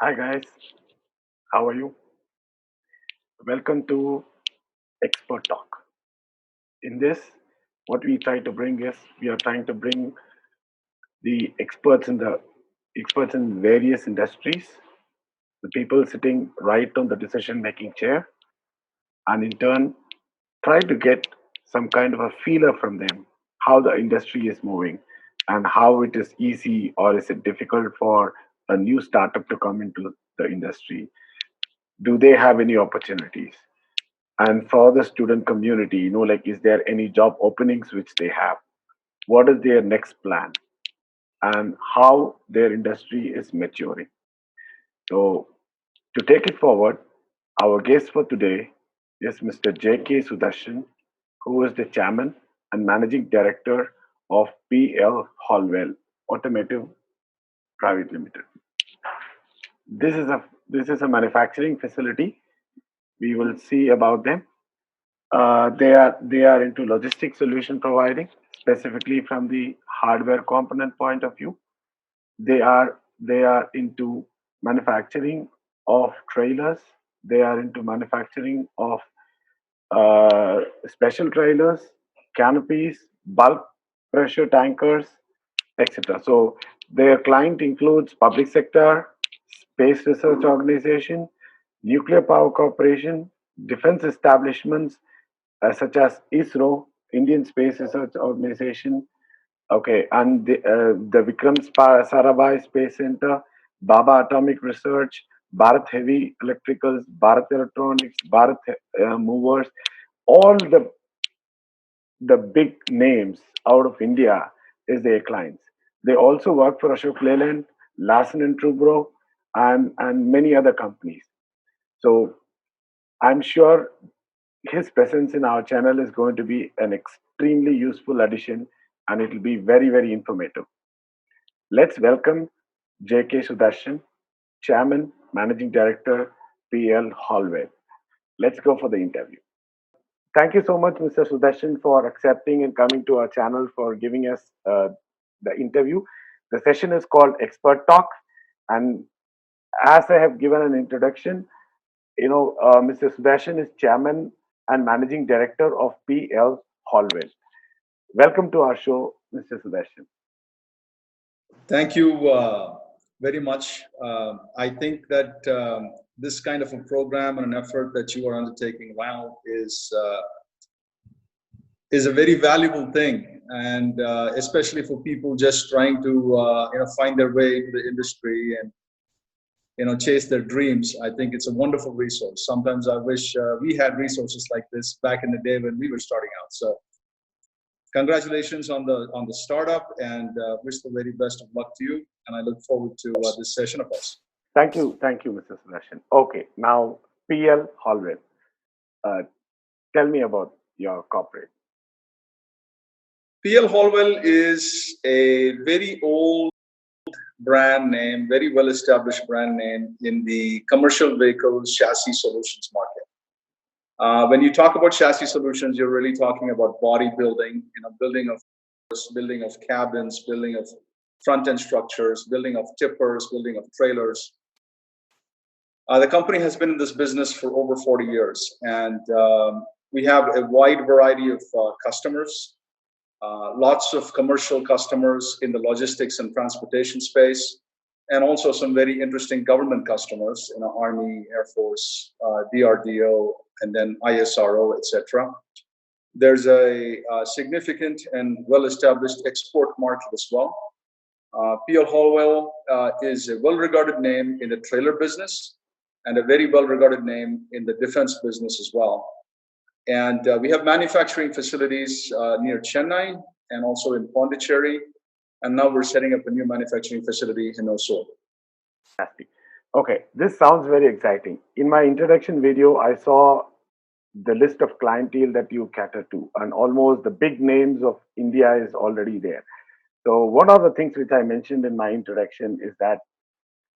Hi guys, how are you? Welcome to Expert Talk. In this, what we try to bring is we are trying to bring the experts in various industries, the people sitting right on the decision making chair, and in turn try to get some kind of a feeler from them how the industry is moving and how it is easy or is it difficult for a new startup to come into the industry. Do they have any opportunities? And for the student community, like, is there any job openings which they have? What is their next plan? And how their industry is maturing? So, to take it forward, our guest for today is Mr. J.K. Sudarshan, who is the chairman and managing director of PL Haulwel Automotive Private Limited. This is a manufacturing facility. We will see about them. They are into logistic solution providing, specifically from the hardware component point of view. They are into manufacturing of trailers. They are into manufacturing of special trailers, canopies, bulk pressure tankers, etc. So their client includes public sector, space research organization, nuclear power corporation, defense establishments, such as ISRO, Indian Space Research Organization, okay, and the Vikram Sarabhai Space Center, Baba Atomic Research, Bharat Heavy Electricals, Bharat Electronics, Bharat Movers, all the big names out of India is their clients. They also work for Ashok Leyland, Larsen and Toubro, and many other companies. So I'm sure his presence in our channel is going to be an extremely useful addition, and it will be very, very informative. Let's welcome J.K. Sudarshan, Chairman, Managing Director, PL Haulwel. Let's go for the interview. Thank you so much, Mr. Sudarshan, for accepting and coming to our channel for giving us the interview. The session is called Expert Talk, and as I have given an introduction, Mr. Sudarshan is Chairman and Managing Director of PL Haulwel. Welcome to our show, Mr. Sudarshan. Thank you very much. I think that this kind of a program and an effort that you are undertaking now is a very valuable thing, and especially for people just trying to find their way to the industry and chase their dreams. I think it's a wonderful resource. Sometimes I wish we had resources like this back in the day when we were starting out. So congratulations on the startup, and wish the very best of luck to you. And I look forward to this session of us. Thank you, Mr. Sudarshan. Okay, now PL Haulwel. Uh, Tell me about your corporate. PL Haulwel is a very old brand name, very well established brand name in the commercial vehicles chassis solutions market. When you talk about chassis solutions, you're really talking about body building, building of cabins, building of front end structures, building of tippers, building of trailers. The company has been in this business for over 40 years, and we have a wide variety of customers, lots of commercial customers in the logistics and transportation space, and also some very interesting government customers, Army, Air Force, DRDO, and then ISRO, etc. There's a significant and well-established export market as well. PL Haulwel is a well-regarded name in the trailer business and a very well-regarded name in the defense business as well. And we have manufacturing facilities near Chennai and also in Pondicherry. And now we're setting up a new manufacturing facility in Oslo. Fantastic. Okay, this sounds very exciting. In my introduction video, I saw the list of clientele that you cater to, and almost the big names of India is already there. So one of the things which I mentioned in my introduction is that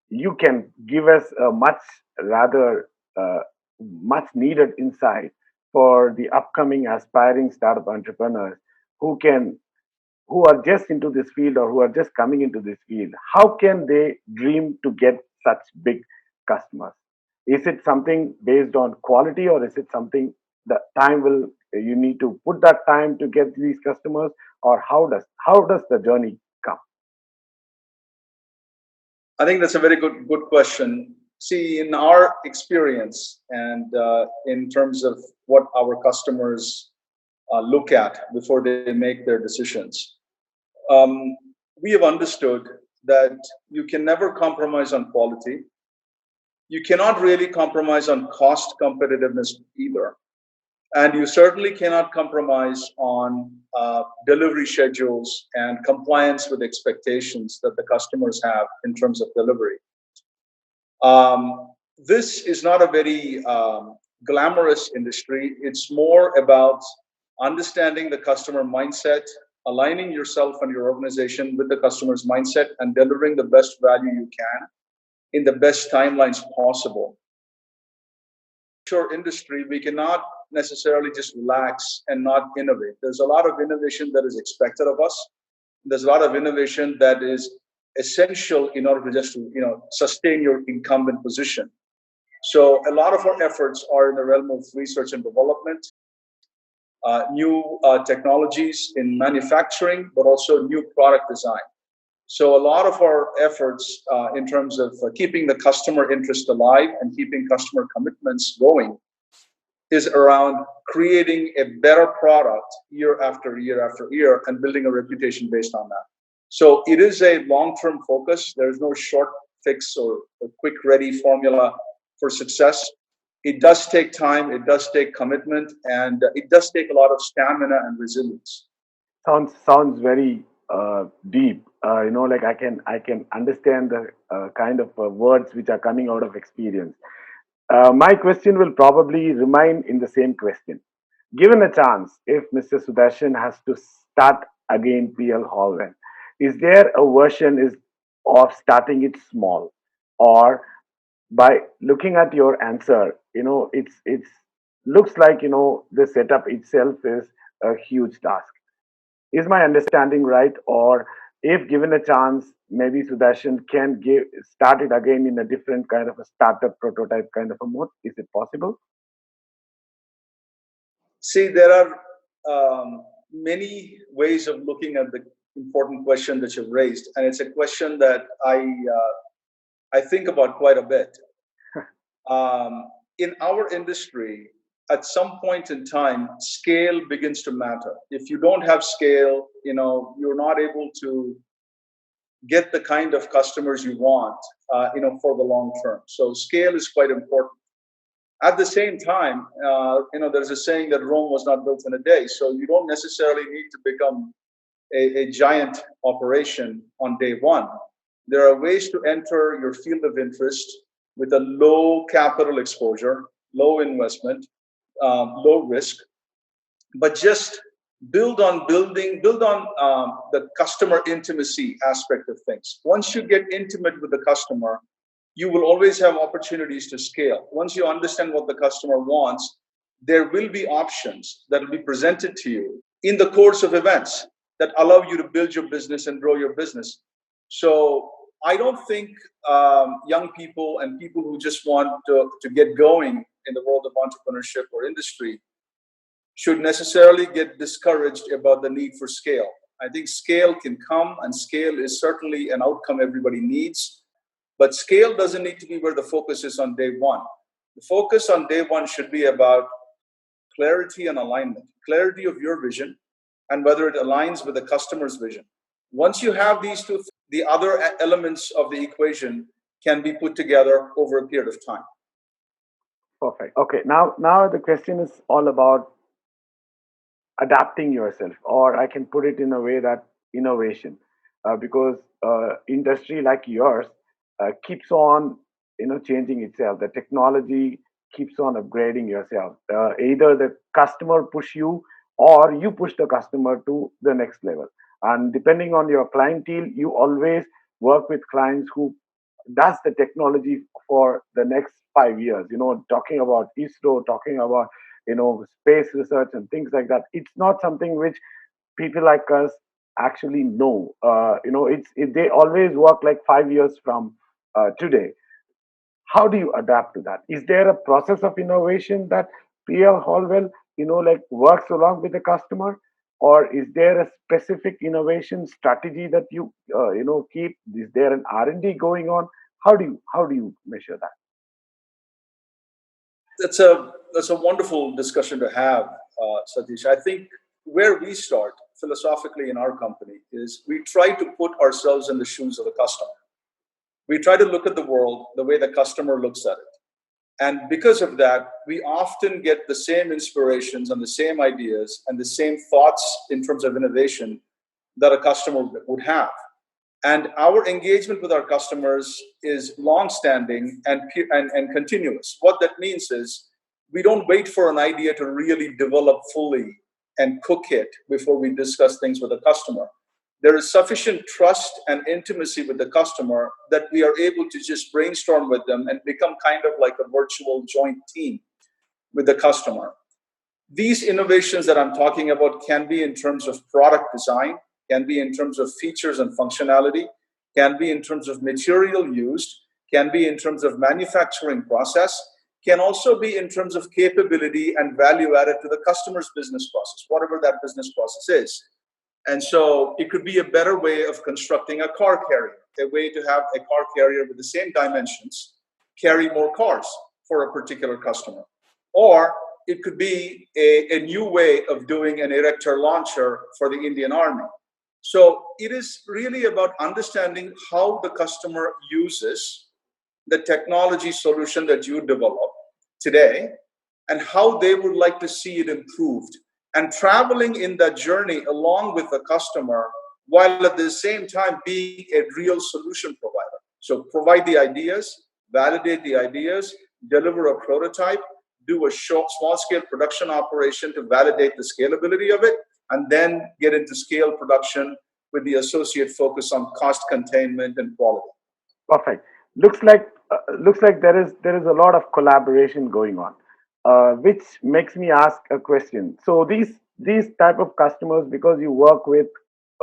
you can give us a much needed insight for the upcoming aspiring startup entrepreneurs who are just into this field or who are just coming into this field. How can they dream to get such big customers? Is it something based on quality, or is it something the time will you need to put that time to get these customers, or how does the journey come? I think that's a very good question. See, in our experience and in terms of what our customers look at before they make their decisions, um, we have understood that you can never compromise on quality. You cannot really compromise on cost competitiveness either. And you certainly cannot compromise on delivery schedules and compliance with expectations that the customers have in terms of delivery. This is not a very glamorous industry. It's more about understanding the customer mindset, aligning yourself and your organization with the customer's mindset, and delivering the best value you can in the best timelines possible. Sure, industry, we cannot necessarily just relax and not innovate. There's a lot of innovation that is expected of us. There's a lot of innovation that is essential in order to just sustain your incumbent position. So a lot of our efforts are in the realm of research and development, new technologies in manufacturing, but also new product design. So a lot of our efforts in terms of keeping the customer interest alive and keeping customer commitments going is around creating a better product year after year after year and building a reputation based on that. So it is a long-term focus. There's no short fix or a quick ready formula for success. It does take time, it does take commitment, and it does take a lot of stamina and resilience. Sounds very deep. Like I can understand the kind of words which are coming out of experience. My question will probably remain in the same question. Given a chance, if Mr. Sudarshan has to start again PL Haulwel, is there a version is of starting it small, or by looking at your answer, it's looks like the setup itself is a huge task. Is my understanding right? Or if given a chance, maybe Sudarshan can start it again in a different kind of a startup prototype kind of a mode. Is it possible? See, there are many ways of looking at the important question that you've raised, and it's a question that I think about quite a bit. In our industry, at some point in time, scale begins to matter. If you don't have scale, you're not able to get the kind of customers you want, for the long term. So scale is quite important. At the same time, there's a saying that Rome was not built in a day. So you don't necessarily need to become a giant operation on day one. There are ways to enter your field of interest with a low capital exposure, low investment, low risk, but just build on the customer intimacy aspect of things. Once you get intimate with the customer, you will always have opportunities to scale. Once you understand what the customer wants, there will be options that will be presented to you in the course of events that allow you to build your business and grow your business. So I don't think young people and people who just want to get going in the world of entrepreneurship or industry should necessarily get discouraged about the need for scale. I think scale can come, and scale is certainly an outcome everybody needs. But scale doesn't need to be where the focus is on day one. The focus on day one should be about clarity and alignment, clarity of your vision, and whether it aligns with the customer's vision. Once you have these two, the other elements of the equation can be put together over a period of time. Perfect. Okay. Now the question is all about adapting yourself, or I can put it in a way that innovation, because industry like yours keeps on changing itself. The technology keeps on upgrading yourself. Either the customer push you, or you push the customer to the next level. And depending on your clientele, you always work with clients who does the technology for the next 5 years. Talking about ISRO, talking about space research and things like that. It's not something which people like us actually know. They always work like 5 years from today. How do you adapt to that? Is there a process of innovation that PL Hallwell, like works along with the customer, or is there a specific innovation strategy that you, keep? Is there an R&D going on? How do you measure that? That's a wonderful discussion to have, Satish. I think where we start philosophically in our company is we try to put ourselves in the shoes of the customer. We try to look at the world the way the customer looks at it. And because of that, we often get the same inspirations and the same ideas and the same thoughts in terms of innovation that a customer would have. And our engagement with our customers is long-standing and continuous. What that means is we don't wait for an idea to really develop fully and cook it before we discuss things with the customer. There is sufficient trust and intimacy with the customer that we are able to just brainstorm with them and become kind of like a virtual joint team with the customer. These innovations that I'm talking about can be in terms of product design, can be in terms of features and functionality, can be in terms of material used, can be in terms of manufacturing process, can also be in terms of capability and value added to the customer's business process, whatever that business process is. And so it could be a better way of constructing a car carrier, a way to have a car carrier with the same dimensions carry more cars for a particular customer. Or it could be a new way of doing an erector launcher for the Indian Army. So it is really about understanding how the customer uses the technology solution that you develop today and how they would like to see it improved, and traveling in that journey along with the customer while at the same time being a real solution provider. So provide the ideas, validate the ideas, deliver a prototype, do a small scale production operation to validate the scalability of it, and then get into scale production with the associate focus on cost containment and quality. Perfect. Looks like there is a lot of collaboration going on, which makes me ask a question. So these type of customers, because you work with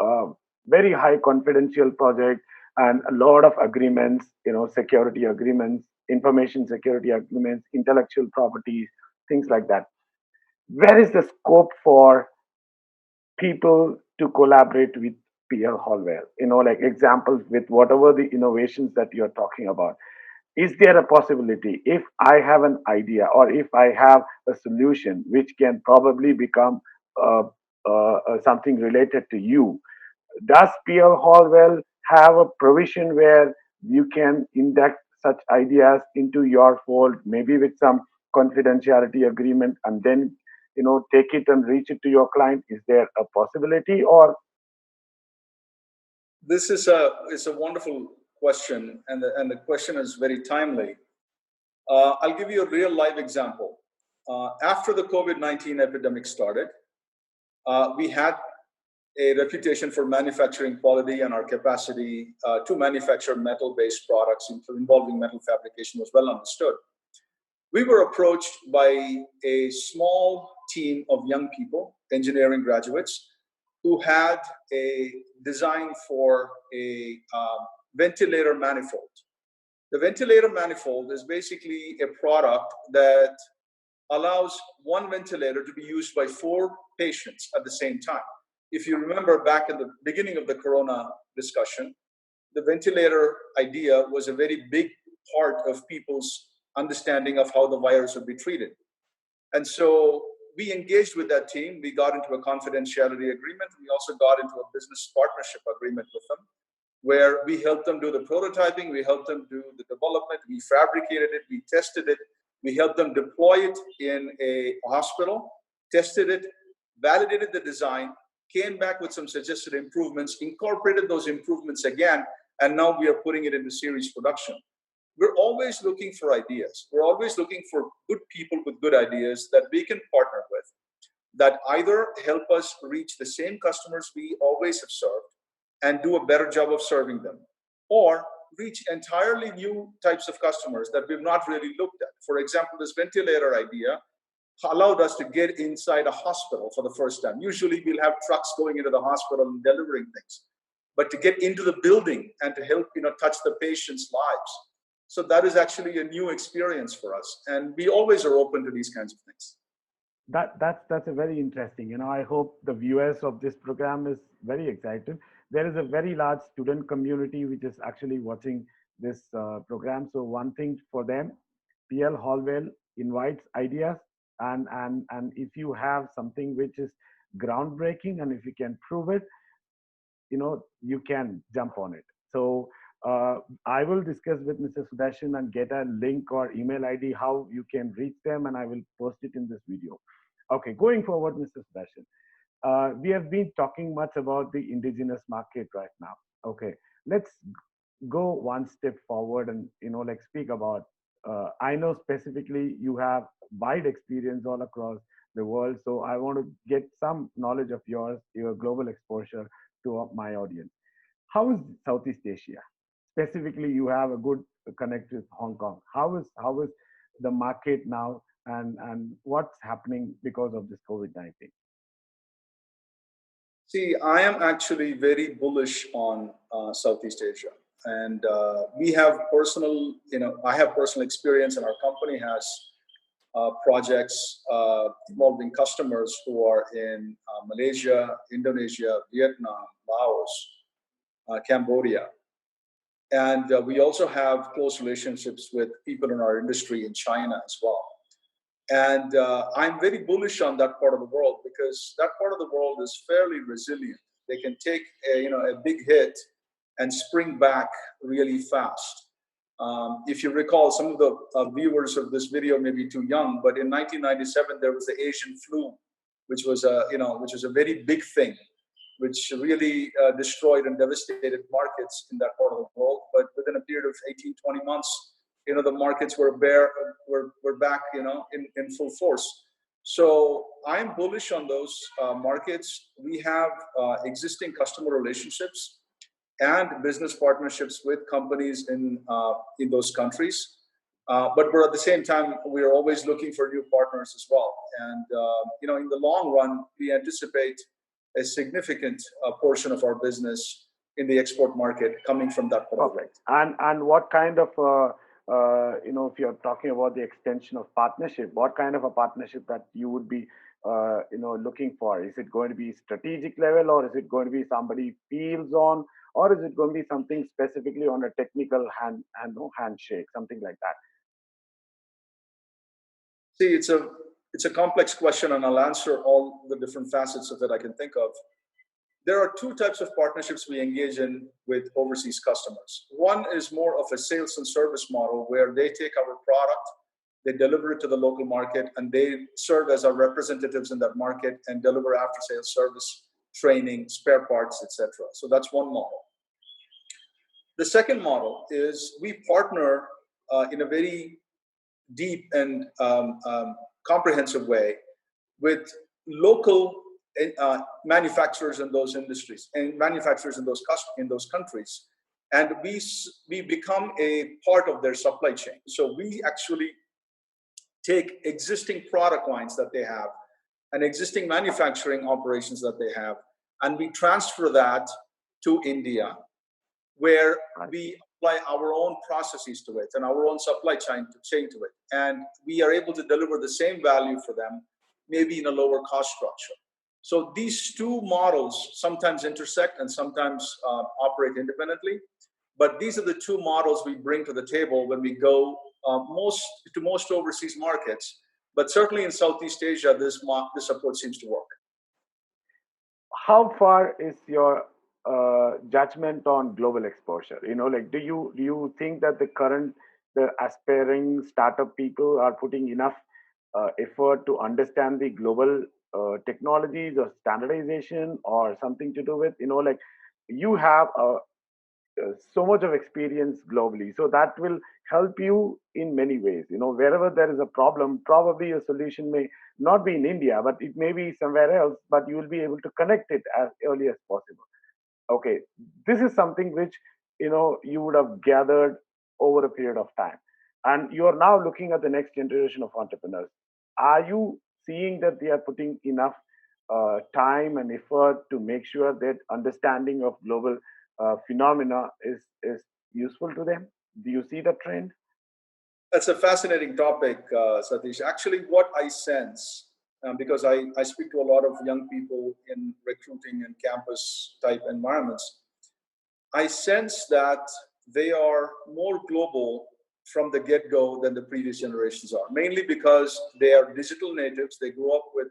uh, very high confidential project and a lot of agreements, security agreements, information security agreements, intellectual properties, things like that. Where is the scope for people to collaborate with PL Hallwell? Like examples with whatever the innovations that you're talking about. Is there a possibility if I have an idea or if I have a solution which can probably become something related to you? Does PL Hallwell have a provision where you can index such ideas into your fold, maybe with some confidentiality agreement, and then take it and reach it to your client? Is there a possibility, or This is a wonderful question, and the question is very timely. I'll give you a real live example. After the COVID-19 epidemic started, we had a reputation for manufacturing quality, and our capacity to manufacture metal-based products involving metal fabrication was well understood. We were approached by a small team of young people, engineering graduates, who had a design for a ventilator manifold. The ventilator manifold is basically a product that allows one ventilator to be used by four patients at the same time. If you remember back in the beginning of the corona discussion, the ventilator idea was a very big part of people's understanding of how the virus would be treated. And so we engaged with that team. We got into a confidentiality agreement. We also got into a business partnership agreement with them, where we helped them do the prototyping, we helped them do the development, we fabricated it, we tested it, we helped them deploy it in a hospital, tested it, validated the design, came back with some suggested improvements, incorporated those improvements again, and now we are putting it into series production. We're always looking for ideas. We're always looking for good people with good ideas that we can partner with, that either help us reach the same customers we always have served and do a better job of serving them, or reach entirely new types of customers that we've not really looked at. For example, this ventilator idea allowed us to get inside a hospital for the first time. Usually we'll have trucks going into the hospital and delivering things, but to get into the building and to help touch the patients' lives, So that is actually a new experience for us, and we always are open to these kinds of things. That's a very interesting. I hope the viewers of this program is very excited. There is a very large student community which is actually watching this program. So one thing for them, PL Hallwell invites ideas, and if you have something which is groundbreaking, and if you can prove it, you can jump on it. So I will discuss with Mr. Sudarshan and get a link or email ID how you can reach them, and I will post it in this video. Okay, going forward, Mr. Sudarshan, we have been talking much about the indigenous market right now. Okay, let's go one step forward and like speak about. I know specifically you have wide experience all across the world, so I want to get some knowledge of yours, your global exposure to my audience. How is Southeast Asia? Specifically, you have a good connect with Hong Kong. How is the market now, and what's happening because of this COVID-19? See, I am actually very bullish on Southeast Asia, and we have personal, I have personal experience, and our company has projects involving customers who are in Malaysia, Indonesia, Vietnam, Laos, Cambodia. And we also have close relationships with people in our industry in China as well. And I'm very bullish on that part of the world because that part of the world is fairly resilient. They can take a big hit and spring back really fast. If you recall, some of the viewers of this video may be too young, but in 1997 there was the Asian flu, which was a very big thing, which really destroyed and devastated markets in that part of the world. But within a period of 18, 20 months, the markets were back, in full force. So I'm bullish on those markets. We have existing customer relationships and business partnerships with companies in those countries. But we're at the same time, we are always looking for new partners as well. And in the long run, we anticipate a significant portion of our business in the export market coming from that part of the world. Perfect. And what kind of if you're talking about the extension of partnership, what kind of a partnership that you would be looking for? Is it going to be strategic level, or is it going to be somebody feels on, or is it going to be something specifically on a technical handshake, something like that? See, it's a complex question, and I'll answer all the different facets of it I can think of. There are two types of partnerships we engage in with overseas customers. One is more of a sales and service model where they take our product, they deliver it to the local market, and they serve as our representatives in that market and deliver after sales service, training, spare parts, etc. So that's one model. The second model is we partner in a very deep and comprehensive way with local manufacturers in those industries and manufacturers in those countries, and we become a part of their supply chain. So we actually take existing product lines that they have and existing manufacturing operations that they have, and we transfer that to India, where we apply our own processes to it and our own supply chain to it, and we are able to deliver the same value for them, maybe in a lower cost structure. So these two models sometimes intersect and sometimes operate independently, but these are the two models we bring to the table when we go most overseas markets. But certainly in Southeast Asia, this approach seems to work. How far is your judgment on global exposure? Like, do you think that the aspiring startup people are putting enough effort to understand the global technologies or standardization or something to do with, like, you have so much of experience globally, so that will help you in many ways. Wherever there is a problem, probably a solution may not be in India, but it may be somewhere else, but you will be able to connect it as early as possible. Okay, this is something which you would have gathered over a period of time, and you are now looking at the next generation of entrepreneurs. Are you seeing that they are putting enough time and effort to make sure that understanding of global phenomena is useful to them? Do you see the trend? That's a fascinating topic, Satish. Actually, what I sense, because I speak to a lot of young people in recruiting and campus type environments, I sense that they are more global from the get go than the previous generations are, mainly because they are digital natives. They grew up with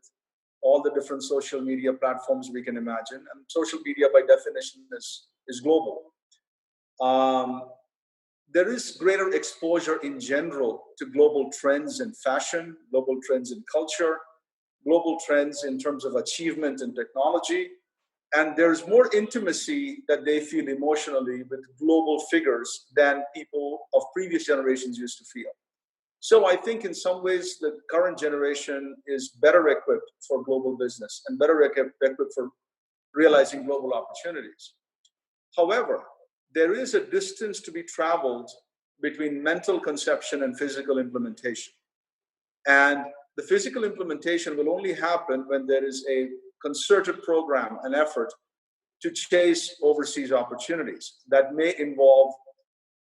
all the different social media platforms we can imagine. And social media, by definition, is global. Um, there is greater exposure in general to global trends in fashion, global trends in culture, global trends in terms of achievement and technology. And there's more intimacy that they feel emotionally with global figures than people of previous generations used to feel. So I think in some ways the current generation is better equipped for global business and better equipped for realizing global opportunities. However, there is a distance to be traveled between mental conception and physical implementation. And the physical implementation will only happen when there is a concerted program and effort to chase overseas opportunities that may involve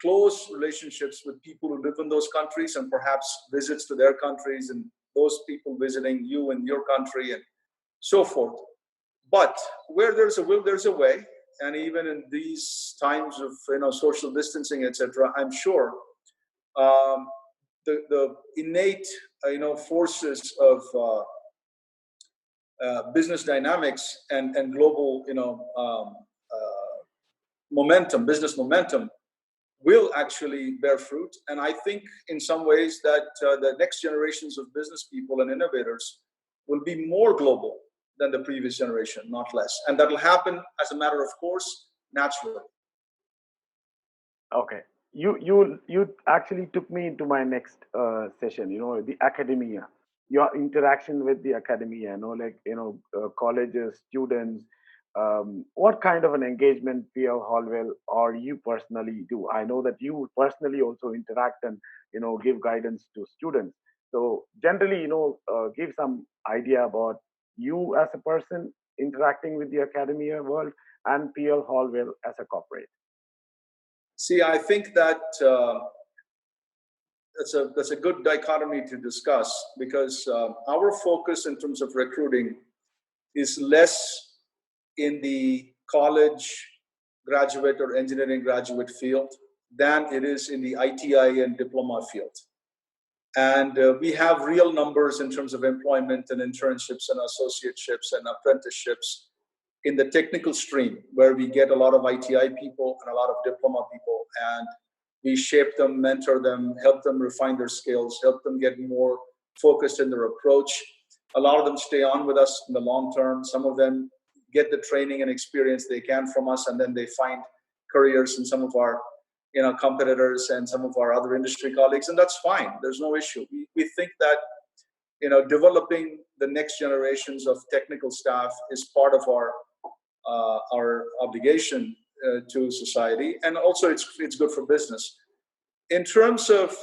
close relationships with people who live in those countries and perhaps visits to their countries and those people visiting you in your country and so forth. But where there's a will, there's a way. And even in these times of social distancing, etc., I'm sure um, the innate forces of business dynamics and global momentum, business momentum, will actually bear fruit. And I think in some ways that the next generations of business people and innovators will be more global than the previous generation, not less. And that will happen as a matter of course, naturally. Okay. You actually took me into my next session. The academia, your interaction with the academia. Like colleges, students. What kind of an engagement, Pierre Holwell, or you personally do? I know that you personally also interact and give guidance to students. So generally, give some idea about you as a person interacting with the academia world and Pierre Holwell as a corporate. See, I think that that's a good dichotomy to discuss because our focus in terms of recruiting is less in the college graduate or engineering graduate field than it is in the ITI and diploma field. And we have real numbers in terms of employment and internships and associateships and apprenticeships in the technical stream, where we get a lot of ITI people and a lot of diploma people, and we shape them, mentor them, help them refine their skills, help them get more focused in their approach. A lot of them stay on with us in the long term. Some of them get the training and experience they can from us, and then they find careers in some of our competitors and some of our other industry colleagues, and that's fine. There's no issue. We think that developing the next generations of technical staff is part of our obligation to society, and also it's good for business. In terms of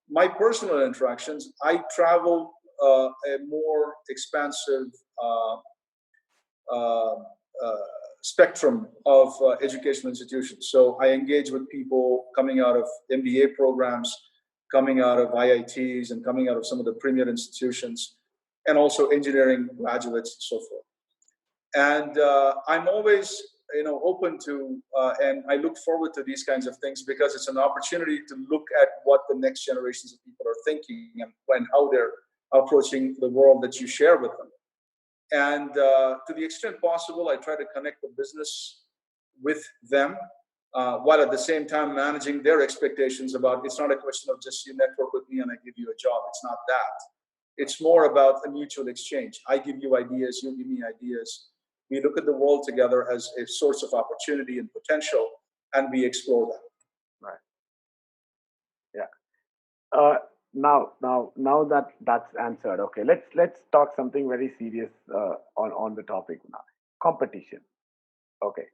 my personal interactions, I travel a more expansive uh, uh, uh, spectrum of educational institutions. So I engage with people coming out of MBA programs, coming out of IITs, and coming out of some of the premier institutions, and also engineering graduates and so forth. And I'm always open to and I look forward to these kinds of things because it's an opportunity to look at what the next generations of people are thinking and how they're approaching the world that you share with them. And to the extent possible, I try to connect the business with them, while at the same time managing their expectations about it's not a question of just you network with me and I give you a job. It's not that. It's more about a mutual exchange. I give you ideas, you give me ideas. We look at the world together as a source of opportunity and potential, and we explore that. Right. Yeah. Uh, now that that's answered, okay. Let's talk something very serious on the topic now. Competition. Okay.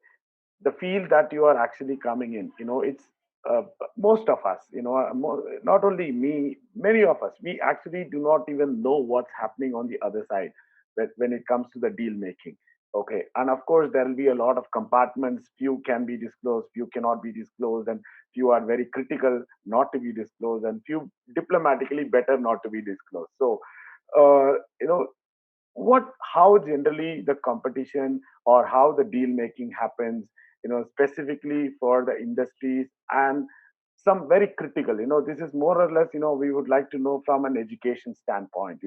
The field that you are actually coming in, it's uh, most of us, not only me, many of us, we actually do not even know what's happening on the other side when it comes to the deal making. Okay, and of course there will be a lot of compartments. Few can be disclosed, few cannot be disclosed, and few are very critical not to be disclosed, and few diplomatically better not to be disclosed. So, uh, you know, what how generally the competition or how the deal making happens, specifically for the industries, and some very critical, this is more or less, we would like to know from an education standpoint,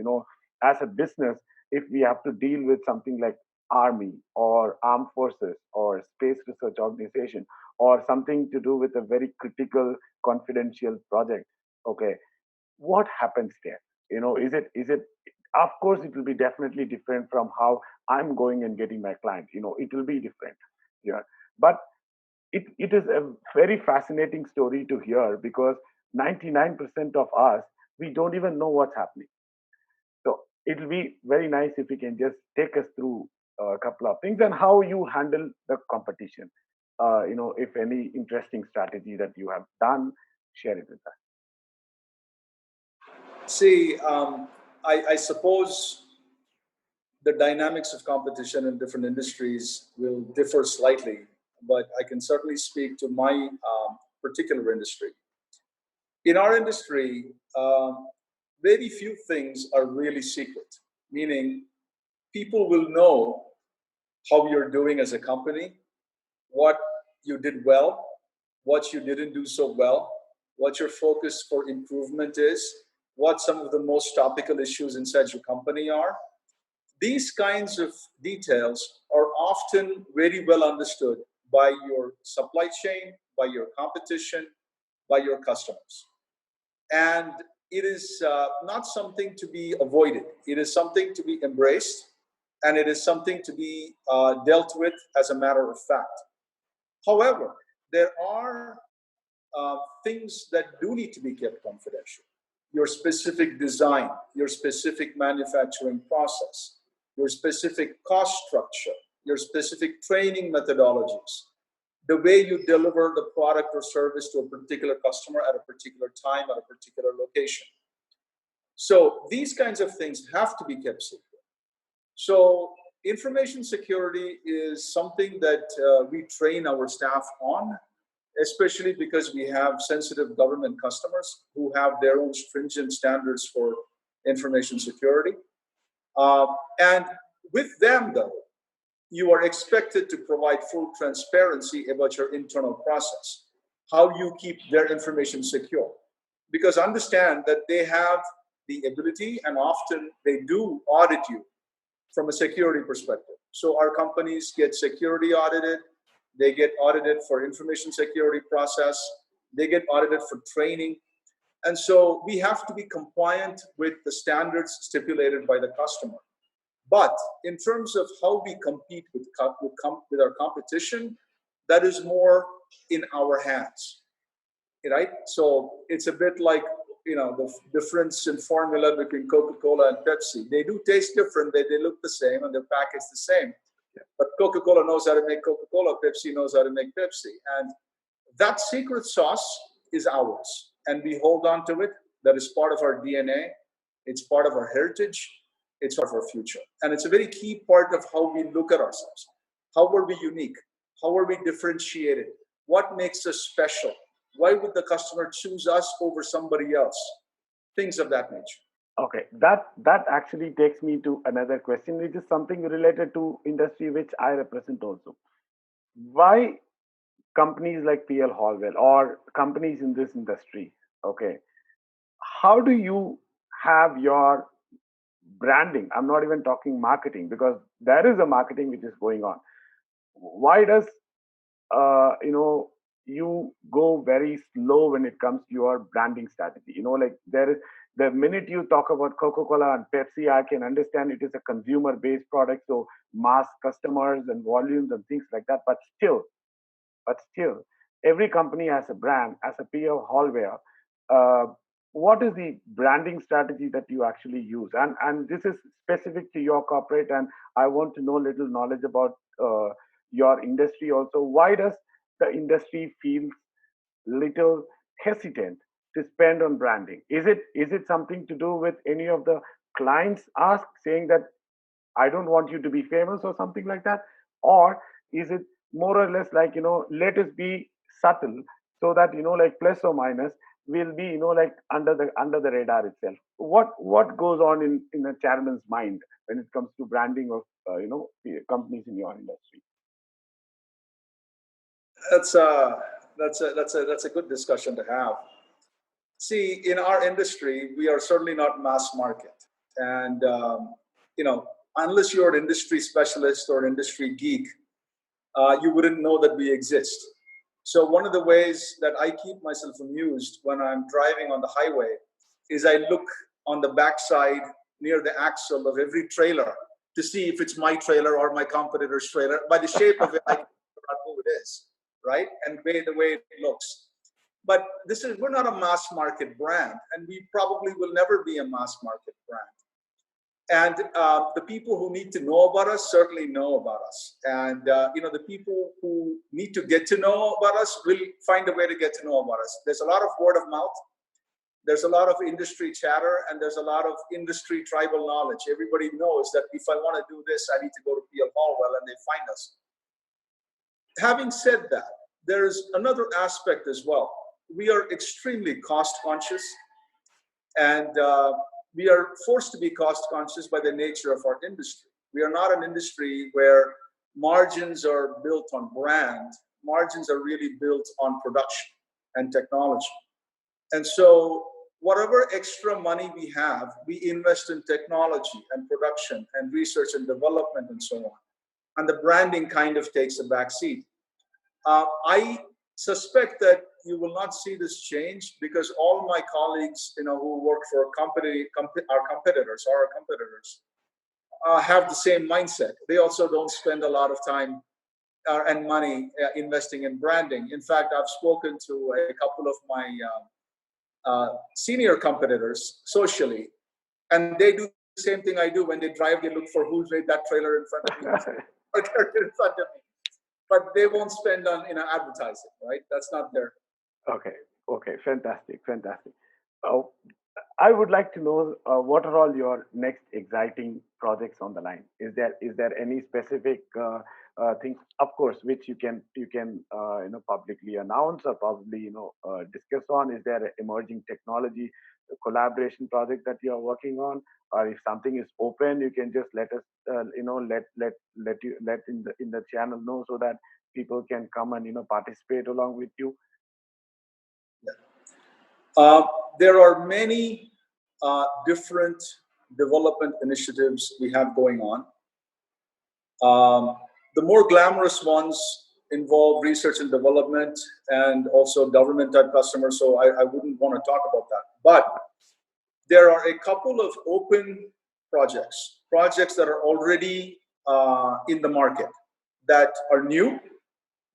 as a business, if we have to deal with something like army or armed forces or space research organization or something to do with a very critical confidential project. Okay, what happens there? Is it of course it will be definitely different from how I'm going and getting my client. It will be different. Yeah, but it is a very fascinating story to hear, because 99% of us, we don't even know what's happening. So it'll be very nice if you can just take us through a couple of things and how you handle the competition. If any interesting strategy that you have done, share it with us. See, I suppose the dynamics of competition in different industries will differ slightly, but I can certainly speak to my particular industry. In our industry, very few things are really secret, meaning people will know how you're doing as a company, what you did well, what you didn't do so well, what your focus for improvement is, what some of the most topical issues inside your company are. These kinds of details are often very well understood by your supply chain, by your competition, by your customers. And it is not something to be avoided, it is something to be embraced, and it is something to be dealt with as a matter of fact. However, there are things that do need to be kept confidential. Your specific design, your specific manufacturing process, your specific cost structure, your specific training methodologies, the way you deliver the product or service to a particular customer at a particular time at a particular location. So these kinds of things have to be kept secret. So information security is something that we train our staff on, especially because we have sensitive government customers who have their own stringent standards for information security. And with them, though, you are expected to provide full transparency about your internal process, how you keep their information secure. Because understand that they have the ability, and often they do audit you from a security perspective. So our companies get security audited, they get audited for information security process, they get audited for training. And so we have to be compliant with the standards stipulated by the customer. But in terms of how we compete with our competition, that is more in our hands, right? So it's a bit like, the difference in formula between Coca-Cola and Pepsi. They do taste different, they look the same, and they're packaged the same. But Coca-Cola knows how to make Coca-Cola, Pepsi knows how to make Pepsi. And that secret sauce is ours, and we hold on to it. That is part of our DNA. It's part of our heritage. It's part of our future. And it's a very key part of how we look at ourselves. How are we unique? How are we differentiated? What makes us special? Why would the customer choose us over somebody else? Things of that nature. Okay, that actually takes me to another question, which is something related to industry which I represent also. Why companies like PL Hallwell or companies in this industry? Okay, how do you have your branding? I'm not even talking marketing, because there is a marketing which is going on. Why does uh, you know you go very slow when it comes to your branding strategy? Like, there is, the minute you talk about Coca-Cola and Pepsi, I can understand it is a consumer based product, so mass customers and volumes and things like that. But still, every company has a brand. As a peer hallware, uh, what is the branding strategy that you actually use? And this is specific to your corporate, and I want to know little knowledge about your industry also. Why does the industry feel little hesitant to spend on branding? Is it something to do with any of the clients ask, saying that I don't want you to be famous or something like that? Or is it more or less like, let us be subtle so that, like plus or minus will be, like under the radar itself? What goes on in a chairman's mind when it comes to branding of, companies in your industry? That's a that's a good discussion to have. See, in our industry, we are certainly not mass market, and unless you're an industry specialist or an industry geek, you wouldn't know that we exist. So one of the ways that I keep myself amused when I'm driving on the highway is I look on the backside near the axle of every trailer to see if it's my trailer or my competitor's trailer. By the shape of it, I can figure out who it is, right? And the way it looks. But we're not a mass market brand, and we probably will never be a mass market brand. And the people who need to know about us certainly know about us. And the people who need to get to know about us will find a way to get to know about us. There's a lot of word of mouth. There's a lot of industry chatter, and there's a lot of industry tribal knowledge. Everybody knows that if I want to do this, I need to go to PL Haulwel, and they find us. Having said that, there's another aspect as well. We are extremely cost conscious, and we are forced to be cost conscious by the nature of our industry. We are not an industry where margins are built on brand. Margins are really built on production and technology. And so whatever extra money we have, we invest in technology and production and research and development and so on. And the branding kind of takes a back seat. I suspect that you will not see this change because all my colleagues, who work for our competitors, have the same mindset. They also don't spend a lot of time and money investing in branding. In fact, I've spoken to a couple of my senior competitors socially, and they do the same thing I do. When they drive, they look for who's made that trailer in front of me, or in front of me. But they won't spend on advertising, right? That's not their. Okay, okay, fantastic, fantastic. Uh, I would like to know what are all your next exciting projects on the line? Is there any specific things, of course, which you can publicly announce or probably discuss on? Is there an emerging technology collaboration project that you are working on, or if something is open, you can just let us let in the channel know so that people can come and participate along with you. Uh, there are many different development initiatives we have going on. The more glamorous ones involve research and development and also government type customers, so I wouldn't want to talk about that. But there are a couple of open projects that are already in the market that are new,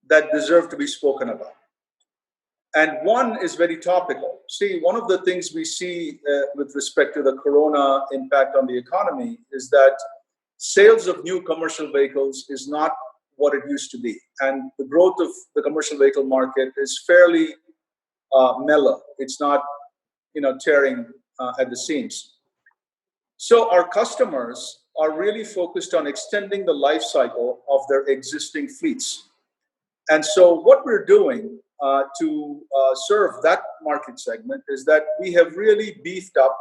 that deserve to be spoken about. And one is very topical. See, one of the things we see with respect to the corona impact on the economy is that sales of new commercial vehicles is not what it used to be. And the growth of the commercial vehicle market is fairly mellow. It's not, tearing at the seams. So our customers are really focused on extending the life cycle of their existing fleets. And so what we're doing to serve that market segment is that we have really beefed up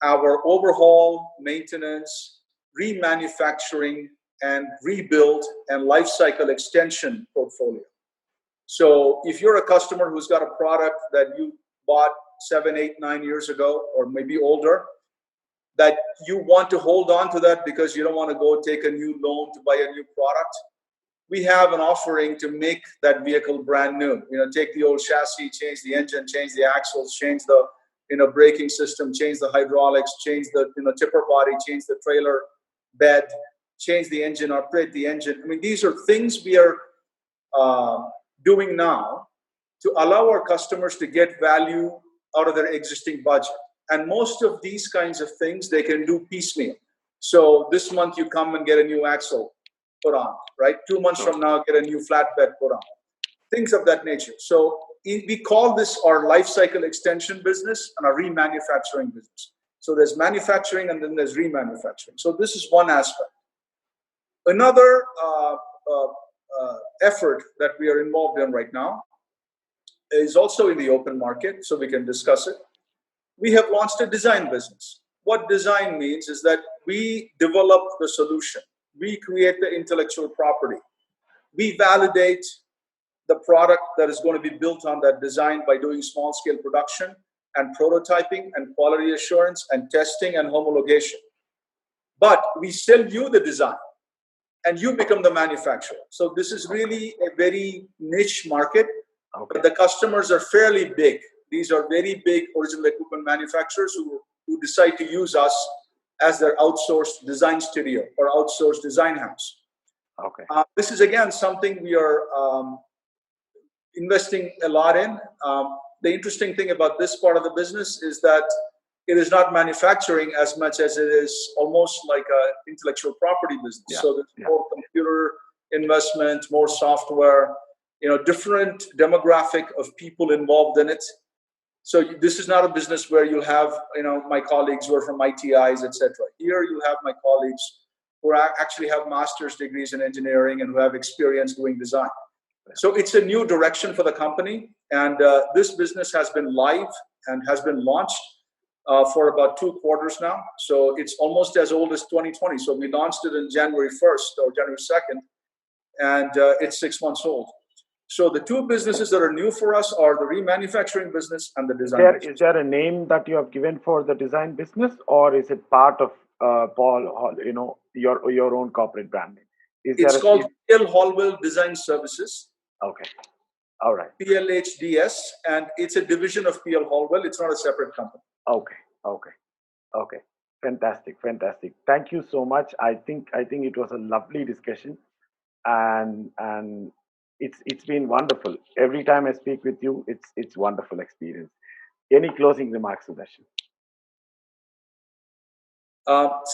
our overhaul, maintenance, remanufacturing, and rebuild and life cycle extension portfolio. So if you're a customer who's got a product that you bought 7, 8, 9 years ago, or maybe older, that you want to hold on to that because you don't want to go take a new loan to buy a new product, we have an offering to make that vehicle brand new. Take the old chassis, change the engine, change the axles, change the braking system, change the hydraulics, change the tipper body, change the trailer bed, change the engine, upgrade the engine. I mean, these are things we are doing now to allow our customers to get value out of their existing budget. And most of these kinds of things they can do piecemeal. So this month you come and get a new axle put on, right? 2 months from now, get a new flatbed put on. Things of that nature. So we call this our life cycle extension business and our remanufacturing business. So there's manufacturing and then there's remanufacturing. So this is one aspect. Another effort that we are involved in right now is also in the open market, so we can discuss it. We have launched a design business. What design means is that we develop the solution, we create the intellectual property, we validate the product that is going to be built on that design by doing small scale production and prototyping and quality assurance and testing and homologation. But we sell you the design and you become the manufacturer. So this is really a very niche market, but the customers are fairly big. These are very big original equipment manufacturers who decide to use us as their outsourced design studio or outsourced design house. Okay. This is again something we are investing a lot in. The interesting thing about this part of the business is that it is not manufacturing as much as it is almost like an intellectual property business. Yeah. So there's more computer investment, more software, different demographic of people involved in it. So this is not a business where you have, my colleagues who are from ITIs, etc. Here you have my colleagues who actually have master's degrees in engineering and who have experience doing design. So it's a new direction for the company, and this business has been live and has been launched for about 2 quarters now. So it's almost as old as 2020. So we launched it in January 1st or January 2nd, and it's 6 months old. So the two businesses that are new for us are the remanufacturing business and the design business. Is there a name that you have given for the design business, or is it part of Paul, your own corporate brand name? It's called PL Haulwel Design Services. Okay. All right. PLHDS, and it's a division of PL Haulwel. It's not a separate company. Okay. Fantastic. Thank you so much. I think it was a lovely discussion, and it's been wonderful. Every time I speak with you, it's wonderful experience. Any closing remarks, Sudharsan?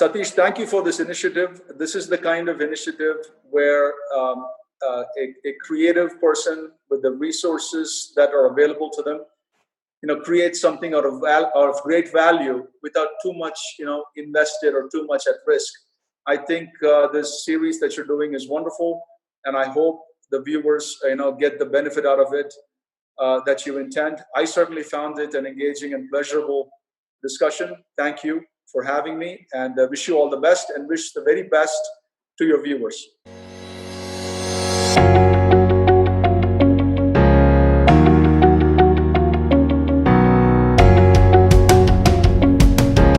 Sathish, thank you for this initiative. This is the kind of initiative where a creative person with the resources that are available to them, create something out of great value without too much, invested or too much at risk. I think this series that you're doing is wonderful, and I hope the viewers, get the benefit out of it that you intend. I certainly found it an engaging and pleasurable discussion. Thank you for having me, and wish you all the best, and wish the very best to your viewers.